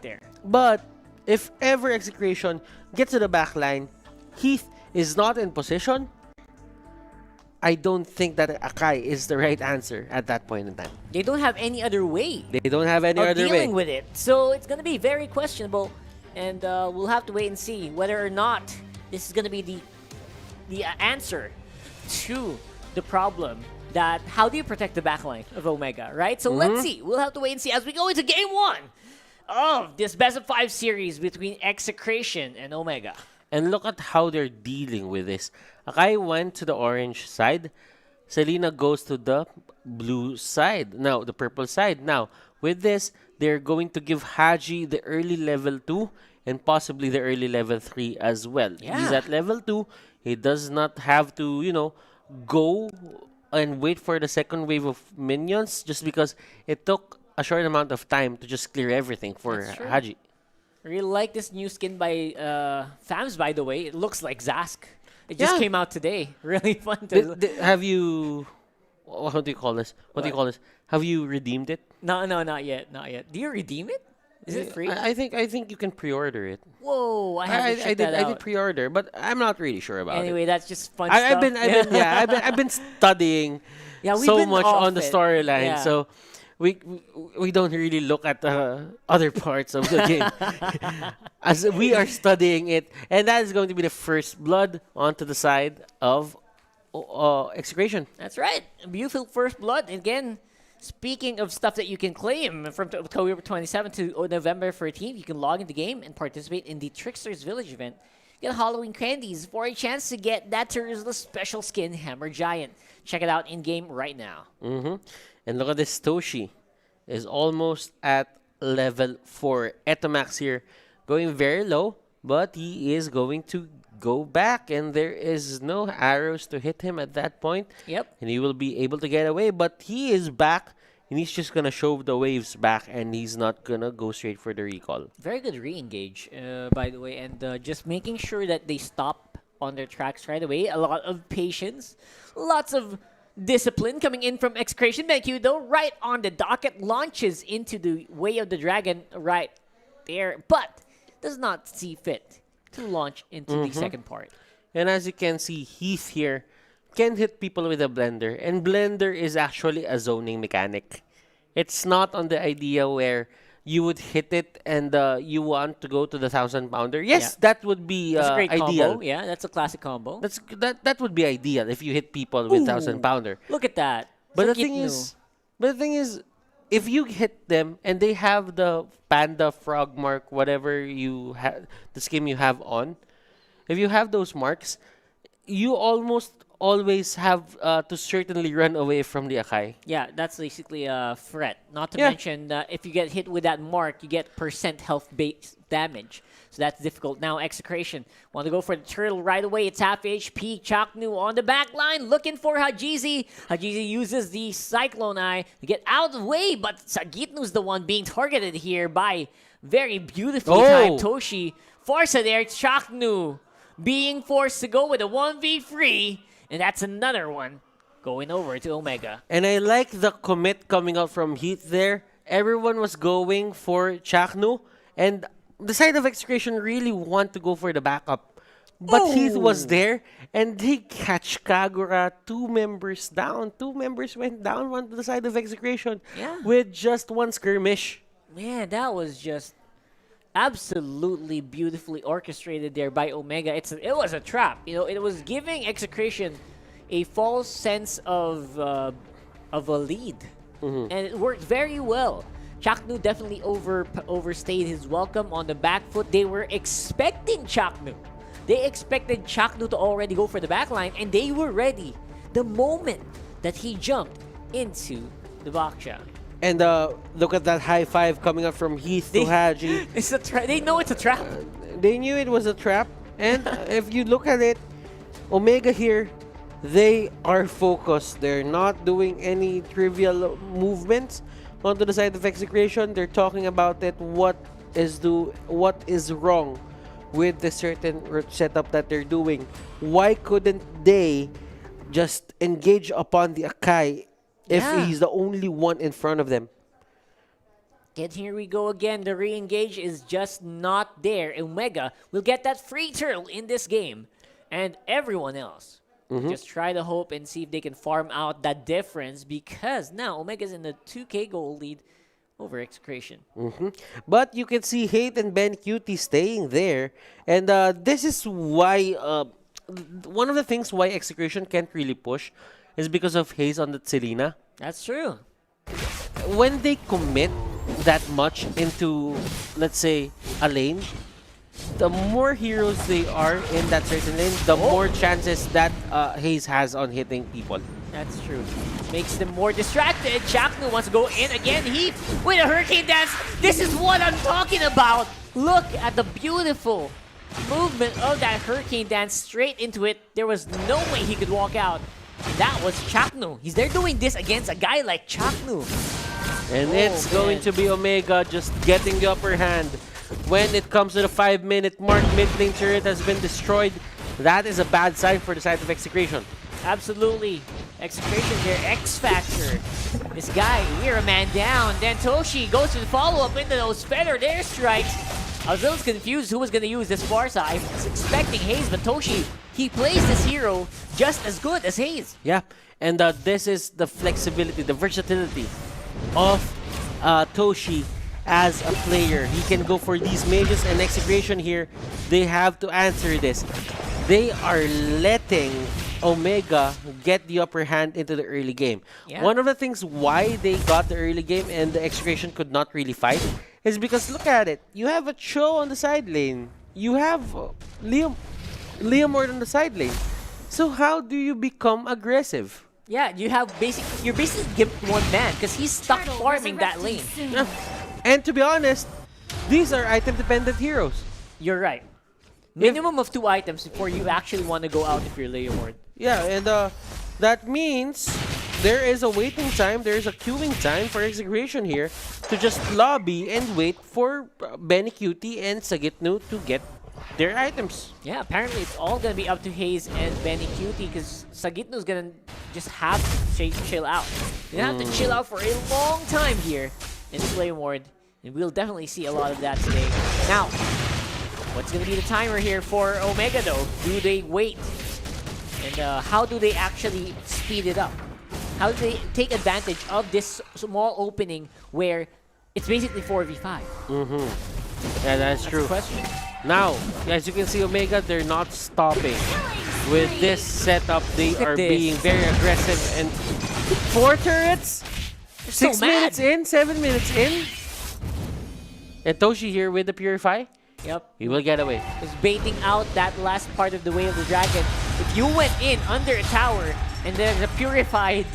right there. But if ever Execration gets to the back line, Heath is not in position, I don't think that Akai is the right answer at that point in time. They don't have any other way They don't have any of other way. dealing with it. So it's going to be very questionable. And we'll have to wait and see whether or not this is going to be the answer to the problem that how do you protect the backline of Omega, right? So let's see. We'll have to wait and see as we go into Game 1 of this Best of 5 series between Execration and Omega. And look at how they're dealing with this. Akai went to the orange side. Selena goes to the blue side. Now, the purple side. Now, with this, they're going to give Haji the early level 2 and possibly the early level 3 as well. Yeah. He's at level 2. He does not have to, go and wait for the second wave of minions just because it took a short amount of time to just clear everything for That's true. Haji. I really like this new skin by Fams, by the way. It looks like Zask. It just came out today. Really fun to Have you... What do you call this? What do you call this? Have you redeemed it? No, not yet. Not yet. Do you redeem it? Is it free? I think you can pre-order it. Whoa, I have to check that I out. did pre-order, but I'm not really sure about Anyway, it. that's just fun I've stuff. I've been studying Yeah, we've so been much off on the it. storyline, Yeah. so we don't really look at the other parts of the game as we are studying it, and that is going to be the first blood onto the side of Execration. That's right. Beautiful first blood. Again, speaking of stuff that you can claim from October 27th to November 13th, you can log in the game and participate in the Trickster's Village event. Get Halloween candies for a chance to get that Terusa's special skin, Hammer Giant. Check it out in-game right now. And look at this, Toshi is almost at level 4. Etomax here going very low, but he is going to go back, and there is no arrows to hit him at that point. Yep. And he will be able to get away, but he is back, and he's just going to shove the waves back, and he's not going to go straight for the recall. Very good re-engage, by the way, and just making sure that they stop on their tracks right away. A lot of patience, lots of discipline coming in from Execration. Benq, though, right on the docket, launches into the Way of the Dragon right there, but does not see fit to launch into the second part. And as you can see, Heath here can hit people with a blender, and blender is actually a zoning mechanic. It's not on the idea where you would hit it and you want to go to the 1,000-pounder. Yes, that would be That's a great ideal. combo. Yeah, that's a classic combo. That would be ideal if you hit people with 1,000-pounder. Look at that. But the Sengit thing is, if you hit them and they have the panda frog mark, whatever you have, the skin you have on, if you have those marks, you almost always have to certainly run away from the Akai. Yeah, that's basically a threat. Not to Yeah. mention that if you get hit with that mark, you get % health-based damage. So that's difficult. Now, Execration want to go for the turtle right away. It's half HP. Chaknu on the back line looking for Hajizi. Hajizi uses the Cyclone Eye to get out of the way, but Sagitnu's the one being targeted here by very beautifully timed Toshi. Forza there, Chaknu being forced to go with a 1v3, and that's another one going over to Omega. And I like the commit coming out from Heath there. Everyone was going for Chaknu, and the side of Execration really want to go for the backup. But Heath was there, and they catch Kagura. 2 members down. 2 members went down on the side of Execration with just 1 skirmish. Man, that was just absolutely beautifully orchestrated there by Omega. It was a trap. It was giving Execration a false sense of a lead, and it worked very well. Chaknu definitely overstayed his welcome on the back foot. They were expecting Chaknu. They expected Chaknu to already go for the backline, and they were ready the moment that he jumped into the Baksha. And look at that high five coming up from Heath to Haji. They know it's a trap. They knew it was a trap. And if you look at it, Omega here, they are focused. They're not doing any trivial movements onto the side of Execration. They're talking about it. What is wrong with the certain setup that they're doing? Why couldn't they just engage upon the Akai if he's the only one in front of them? And here we go again. The re-engage is just not there. Omega will get that free turtle in this game. And everyone else just try to hope and see if they can farm out that difference, because now Omega's in the 2K gold lead over Execration. But you can see Hate and Ben Cutie staying there. And this is why, one of the things why Execration can't really push is because of Haze on the Selena. That's true. When they commit that much into, let's say, a lane, the more heroes they are in that certain lane, the more chances that Haze has on hitting people. That's true. Makes them more distracted. Chaknu wants to go in again. He with a Hurricane Dance. This is what I'm talking about. Look at the beautiful movement of that Hurricane Dance straight into it. There was no way he could walk out. That was Chaknu. They're doing this against a guy like Chaknu. And it's going to be Omega just getting the upper hand. When it comes to the 5-minute mark, mid lane turret has been destroyed. That is a bad sign for the side of Execration. Absolutely. Execration here, X Factor. This guy, we're a man down. Then Toshi goes to the follow-up into those feather air strikes. I was a little confused who was going to use this Farsa. I was expecting Haze, but Toshi, he plays this hero just as good as Haze. Yeah, and this is the flexibility, the versatility of Toshi as a player. He can go for these mages, and Execration here, they have to answer this. They are letting Omega get the upper hand into the early game. Yeah. One of the things why they got the early game and the Execration could not really fight is because look at it. You have a Cho on the side lane. You have Leomord on the side lane. So how do you become aggressive? Yeah, you're basically gimped one man because he's stuck farming that lane. Yeah. And to be honest, these are item-dependent heroes. You're right. Minimum of 2 items before you actually want to go out if you're Leomord. Yeah, and that means there is a waiting time, there is a queuing time for Execration here to just lobby and wait for Benny Cutie and Sagitnu to get their items. Yeah, apparently it's all going to be up to Haze and Benny Cutie because Sagitnu's going to just have to chill out. You have to chill out for a long time here in Leomord, and we'll definitely see a lot of that today. Now, what's going to be the timer here for Omega though? Do they wait? And how do they actually speed it up? How do they take advantage of this small opening where it's basically 4v5? Yeah, that's true. The question. Now, as you can see, Omega, they're not stopping. With this setup, they are being very aggressive. And 4 turrets? 6 minutes in, 7 minutes in. And Toshi here with the Purify. Yep. He will get away. Was baiting out that last part of the Way of the Dragon. If you went in under a tower and there's a purified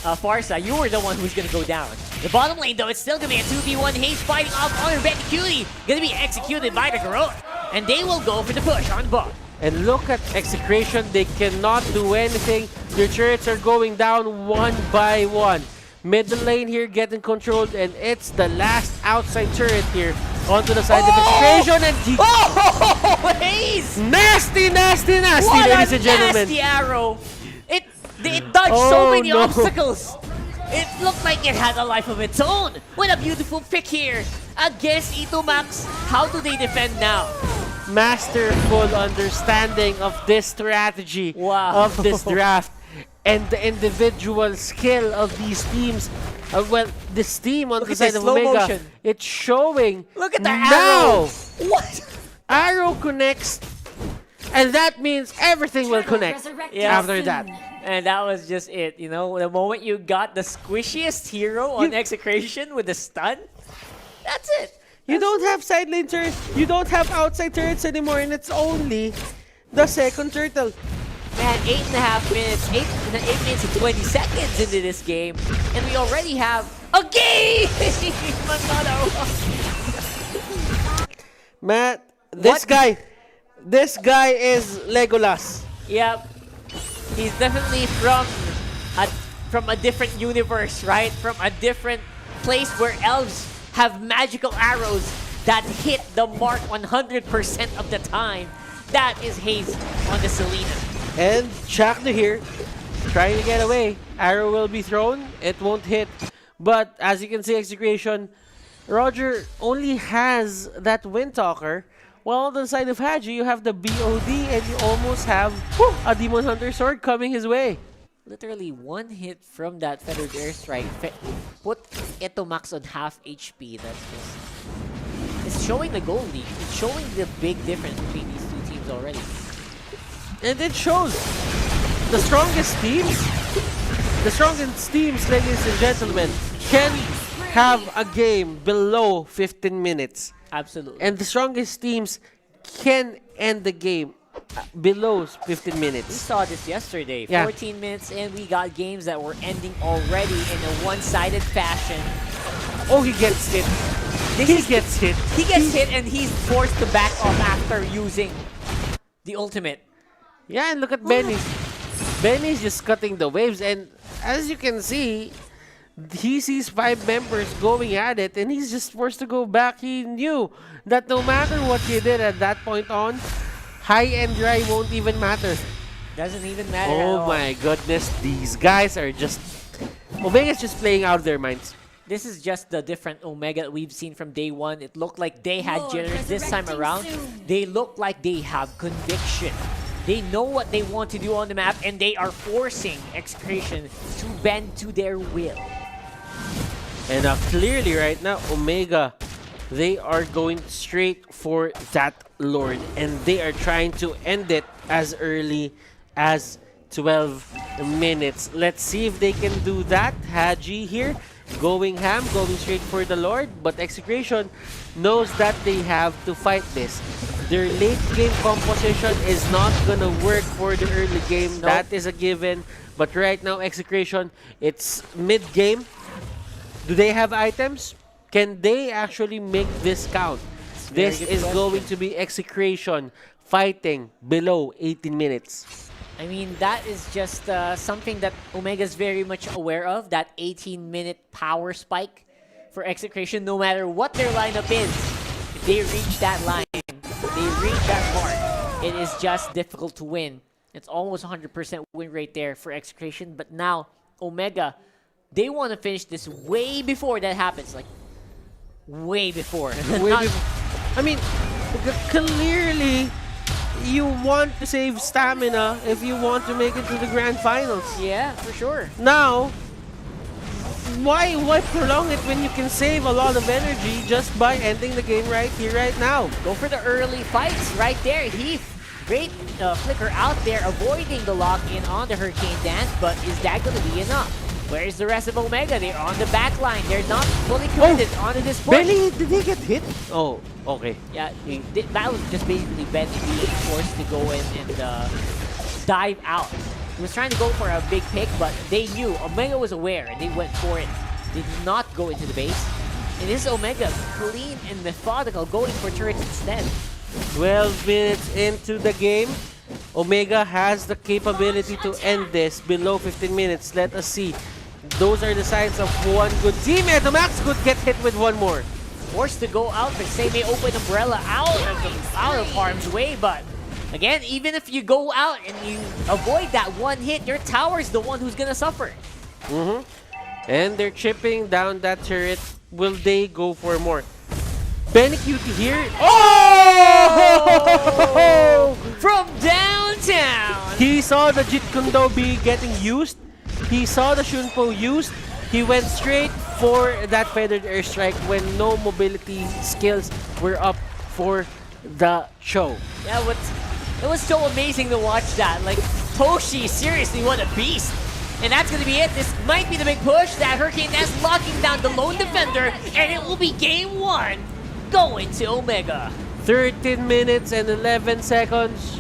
Farsa, you were the one who's gonna go down. The bottom lane though, it's still gonna be a 2v1. Haze fighting off on Benny Cutie. Gonna be executed by the Garrote. And they will go for the push on bot. And look at Execration, they cannot do anything. Their turrets are going down one by one. Middle lane here getting controlled, and it's the last outside turret here onto the side of Execration, and Haze! Nasty, nasty, nasty, What ladies a and gentlemen. nasty arrow! It dodged so many obstacles. It looked like it had a life of its own. What a beautiful pick here against Ito Max. How do they defend now? Masterful understanding of this strategy of this draft. And the individual skill of these teams. Well, this team on the side of Omega, motion. it's showing. Look at that now. arrow! What? Arrow connects, and that means everything will connect after that. And that was just it, you know? The moment you got the squishiest hero on Execration with the stun, that's it. You don't have side lane turrets, you don't have outside turrets anymore, and it's only the second turtle. Man, 8.5 minutes, 8 minutes and 20 seconds into this game, and we already have a game! Matt, this guy is Legolas. Yep. He's definitely from a different universe, right? From a different place where elves have magical arrows that hit the mark 100% of the time. That is Haze on the Selena. And Chaknu here, trying to get away. Arrow will be thrown. It won't hit. But as you can see, Execration, Roger only has that Wind Talker, while on the side of Haji, you have the BOD and you almost have a Demon Hunter Sword coming his way. Literally one hit from that feathered airstrike put Etomax on half HP. That's just... It's showing the goal lead. It's showing the big difference between these two teams already. And it shows the strongest teams, ladies and gentlemen, can have a game below 15 minutes. Absolutely. And the strongest teams can end the game below 15 We minutes. saw this yesterday. Yeah. 14 minutes and we got games that were ending already in a one-sided fashion. Oh, he gets hit. He gets hit. He gets hit and he's forced to back off after using the ultimate. Yeah, and look at Benny. Benny's just cutting the waves, and as you can see, he sees 5 members going at it, and he's just forced to go back. He knew that no matter what he did at that point on, high and dry won't even matter. Doesn't even matter at Oh all. my goodness, these guys are just... Omega's just playing out of their minds. This is just the different Omega that we've seen from day one. It looked like they had Lord, jitters this time resurrecting around. soon. They look like they have conviction. They know what they want to do on the map, and they are forcing Execration to bend to their will. And clearly right now, Omega, they are going straight for that Lord. And they are trying to end it as early as 12 minutes. Let's see if they can do that. Haji here, going ham, going straight for the Lord. But Execration knows that they have to fight this. Their late game composition is not gonna work for the early game. Nope. That is a given. But right now, Execration, it's mid-game. Do they have items? Can they actually make this count? very This good is question. going to be Execration fighting below 18 minutes. I mean, that is just something that Omega's very much aware of, that 18-minute power spike for Execration, no matter what their lineup is. If they reach that line, if they reach that mark, it is just difficult to win. It's almost 100% win rate there for Execration, but now, Omega, they want to finish this way before that happens, like, way before. Not- I mean, clearly, you want to save stamina if you want to make it to the grand finals. yeah, for sure. Now, why prolong it when you can save a lot of energy just by ending the game right here, right now? Go for the early fights right there. Heath, great flicker out there, avoiding the lock-in on the Hurricane Dance, but is that going to be enough? Where is the rest of Omega? They're on the back line. They're not fully committed onto this push. Benny, did he get hit? Oh, okay. Yeah, that was just basically Benny being forced to go in and dive out. He was trying to go for a big pick, but they knew. Omega was aware, and they went for it. Did not go into the base. And this is Omega, clean and methodical, going for turrets instead. 12 minutes into the game, Omega has the capability to end this below 15 minutes. Let us see. Those are the signs of one good team. And the Max could get hit with one more. Forced to go out, but say may open Umbrella out of harm's way, but again, even if you go out and you avoid that one hit, your tower's the one who's gonna suffer. And they're chipping down that turret. Will they go for more? Benny Cutie here. Oh! From downtown! He saw the Jeet Kune Do be getting used. He saw the Shunpo used. He went straight for that feathered airstrike when no mobility skills were up for the show. Yeah, it was so amazing to watch that. Like, Toshi, seriously, what a beast. And that's going to be it. This might be the big push. That Hurricane Nest locking down the lone defender, and it will be game one going to Omega. 13 minutes and 11 seconds.